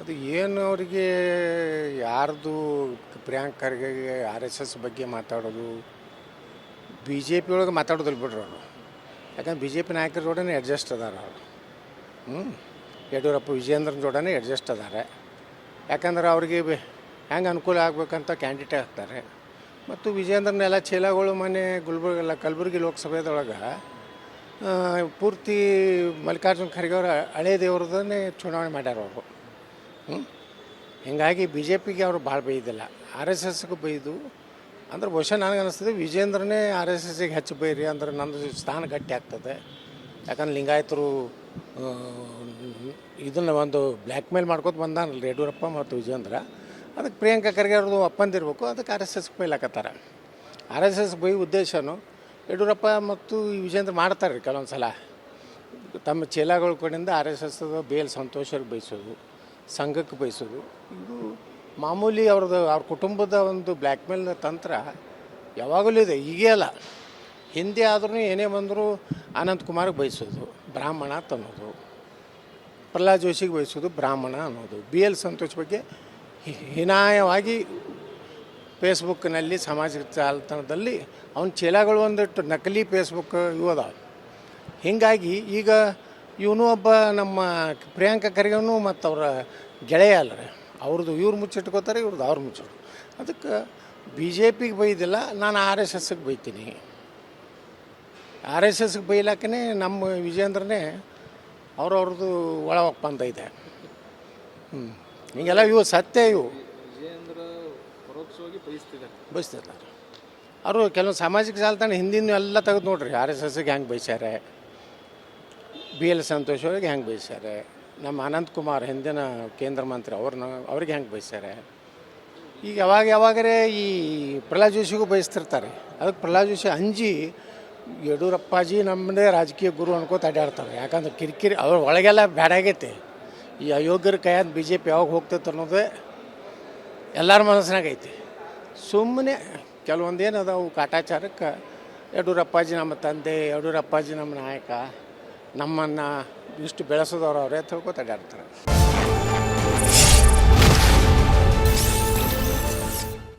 ಅದು ಏನು ಅವರಿಗೆ ಯಾರ್ದು Priyank Kharge R S S ಬಗ್ಗೆ ಮಾತಾಡೋದು ಬಿ ಜೆ ಪಿ ಒಳಗೆ ಮಾತಾಡೋದಿಲ್ಲ ಬಿಡ್ರಿ ಅವರು. ಯಾಕಂದ್ರೆ ಬಿ ಜೆ ಪಿ ನಾಯಕರ ಜೋಡನೆ ಅಡ್ಜಸ್ಟ್ ಅದಾರ ಅವರು. ಯಡಿಯೂರಪ್ಪ ವಿಜೇಂದ್ರನ ಜೋಡನೆ ಅಡ್ಜಸ್ಟ್ ಅದಾರೆ. ಯಾಕಂದ್ರೆ ಅವ್ರಿಗೆ ಹೆಂಗೆ ಅನುಕೂಲ ಆಗ್ಬೇಕಂತ ಕ್ಯಾಂಡಿಡೇಟ್ ಆಗ್ತಾರೆ. ಮತ್ತು ವಿಜೇಂದ್ರನೆಲ್ಲ ಚೀಲಗಳು ಮೊನ್ನೆ ಗುಲ್ಬರ್ಗ ಕಲಬುರಗಿ ಲೋಕಸಭೆದೊಳಗೆ ಪೂರ್ತಿ ಮಲ್ಲಿಕಾರ್ಜುನ ಖರ್ಗೆ ಅವರ ಹಳೇ ದೇವ್ರದನ್ನೇ ಚುನಾವಣೆ ಮಾಡ್ಯಾರ ಅವರು. ಹೀಗಾಗಿ ಬಿ ಜೆ ಪಿಗೆ ಅವರು ಭಾಳ ಬೈದಿಲ್ಲ, ಆರ್ ಎಸ್ ಎಸ್ಗೆ ಬೈದು. ಅಂದ್ರೆ ಬಹುಶಃ ನನಗೆ ಅನ್ನಿಸ್ತದೆ ವಿಜೇಂದ್ರನೇ ಆರ್ ಎಸ್ ಎಸ್ಸಿಗೆ ಹೆಚ್ಚು ಬೈರಿ ಅಂದ್ರೆ ನಂದು ಸ್ಥಾನ ಗಟ್ಟಿ ಆಗ್ತದೆ. ಯಾಕಂದ್ರೆ ಲಿಂಗಾಯತರು ಇದನ್ನು ಒಂದು ಬ್ಲ್ಯಾಕ್ ಮೇಲ್ ಮಾಡ್ಕೊತ ಬಂದಾನಲ್ಲ ಯಡಿಯೂರಪ್ಪ ಮತ್ತು ವಿಜೇಂದ್ರ. ಅದಕ್ಕೆ ಪ್ರಿಯಾಂಕಾ ಖರ್ಗೆ ಅವ್ರದ್ದು ಒಪ್ಪಂದಿರಬೇಕು, ಅದಕ್ಕೆ ಆರ್ ಎಸ್ ಎಸ್ಗೆ ಬೈಲಾಕತ್ತಾರ. ಆರ್ ಎಸ್ ಎಸ್ ಬೈ ಉದ್ದೇಶನೂ ಯಡಿಯೂರಪ್ಪ ಮತ್ತು ವಿಜೇಂದ್ರ ಮಾಡ್ತಾರೆ ರೀ ಕೆಲವೊಂದು ಸಲ. ತಮ್ಮ ಚೀಲಗಳ ಕಡೆಯಿಂದ ಆರ್ ಎಸ್ ಎಸ್ ಬೇಲ್ ಸಂತೋಷರಿಗೆ ಬಯಸೋದು, ಸಂಘಕ್ಕೆ ಬಯಸೋದು, ಇದು ಮಾಮೂಲಿ ಅವ್ರ ಕುಟುಂಬದ ಒಂದು ಬ್ಲ್ಯಾಕ್ ಮೇಲ್ ತಂತ್ರ ಯಾವಾಗಲೂ ಇದೆ. ಈಗೇ ಅಲ್ಲ, ಹಿಂದೆ ಆದ್ರೂ ಏನೇ ಬಂದರೂ ಅನಂತ್ ಕುಮಾರ್ಗೆ ಬಯಸೋದು ಬ್ರಾಹ್ಮಣ ಅನ್ನೋದು, ಪ್ರಹ್ಲಾದ್ ಜೋಶಿಗೆ ಬಯಸೋದು ಬ್ರಾಹ್ಮಣ ಅನ್ನೋದು, ಬಿ ಎಲ್ ಸಂತೋಷ್ ಬಗ್ಗೆ ಹೀನಾಯವಾಗಿ ಫೇಸ್ಬುಕ್ನಲ್ಲಿ ಸಾಮಾಜಿಕ ಜಾಲತಾಣದಲ್ಲಿ ಅವನ ಚೀಲಗಳು ಒಂದಿಟ್ಟು ನಕಲಿ ಫೇಸ್ಬುಕ್ ಇವು ಅದಾವೆ. ಹೀಗಾಗಿ ಈಗ ಇವನು ಒಬ್ಬ ನಮ್ಮ ಪ್ರಿಯಾಂಕಾ ಖರ್ಗೆನೂ ಮತ್ತು ಅವರ ಗೆಳೆಯ ಅಲ್ಲರಿ, ಅವ್ರದ್ದು ಇವ್ರು ಮುಚ್ಚಿಟ್ಕೋತಾರೆ, ಇವ್ರದ್ದು ಅವ್ರು ಮುಚ್ಚಿಟ್ಟು. ಅದಕ್ಕೆ ಬಿ ಜೆ ಪಿಗೆ ಬೈದಿಲ್ಲ, ನಾನು ಆರ್ ಎಸ್ ಎಸ್ಗೆ ಬೈತೀನಿ. ಆರ್ ಎಸ್ ಎಸ್ಗೆ ಬೈಲಾಕೇ ನಮ್ಮ ವಿಜೇಂದ್ರನೇ ಅವ್ರವ್ರದ್ದು ಒಳ ಒಪ್ಪಂದ ಇದೆ. ಹೀಗೆಲ್ಲ ಇವು ಸತ್ಯ, ಇವು ಬಯಸ್ತಿದ್ದಾರೆ ಅವರು. ಕೆಲವೊಂದು ಸಾಮಾಜಿಕ ಜಾಲತಾಣ ಹಿಂದಿನ ಎಲ್ಲ ತೆಗೆದು ನೋಡ್ರಿ, ಆರ್ ಎಸ್ ಎಸ್ಗೆ ಹೆಂಗೆ ಬಯಸ್ಯಾರೆ, ಬಿ ಎಲ್ ಸಂತೋಷ್ ಅವ್ರಿಗೆ ಹೆಂಗೆ ಬಯಸ್ಯಾರೆ, ನಮ್ಮ ಅನಂತ್ ಕುಮಾರ್ ಹಿಂದಿನ ಕೇಂದ್ರ ಮಂತ್ರಿ ಅವ್ರಿಗೆ ಹೆಂಗೆ ಬಯಸ್ಯಾರೆ. ಈಗ ಯಾವಾಗರೇ ಈ ಪ್ರಹ್ಲಾದ್ ಜೋಶಿಗೂ ಬಯಸ್ತಿರ್ತಾರೆ. ಅದಕ್ಕೆ ಪ್ರಹ್ಲಾದ್ ಜೋಶಿ ಅಂಜಿ ಯಡಿಯೂರಪ್ಪಾಜಿ ನಮ್ಮದೇ ರಾಜಕೀಯ ಗುರು ಅನ್ಕೋತ ಅಡ್ಡಾಡ್ತಾರೆ. ಯಾಕಂದ್ರೆ ಕಿರಿಕಿರಿ ಅವ್ರ ಒಳಗೆಲ್ಲ ಬ್ಯಾಡಾಗೈತೆ. ಈ ಅಯೋಗ್ಯರ ಕೈಯಾದ ಬಿ ಜೆ ಪಿ ಯಾವಾಗ ಹೋಗ್ತೈತೆ ಅನ್ನೋದೇ ಎಲ್ಲರ ಮನಸ್ಸಿನಾಗ ಐತಿ. ಸುಮ್ಮನೆ ಕೆಲವೊಂದು ಏನದಾವು ಕಾಟಾಚಾರಕ್ಕೆ ಯಡಿಯೂರಪ್ಪಾಜಿ ನಮ್ಮ ತಂದೆ, ಯಡಿಯೂರಪ್ಪಾಜಿ ನಮ್ಮ ನಾಯಕ, ನಮ್ಮನ್ನು ಇಷ್ಟು ಬೆಳೆಸೋದವ್ರು ಅವರೇ ತಿಳ್ಕೊತ ಅಡ್ಡಾಡ್ತಾರೆ.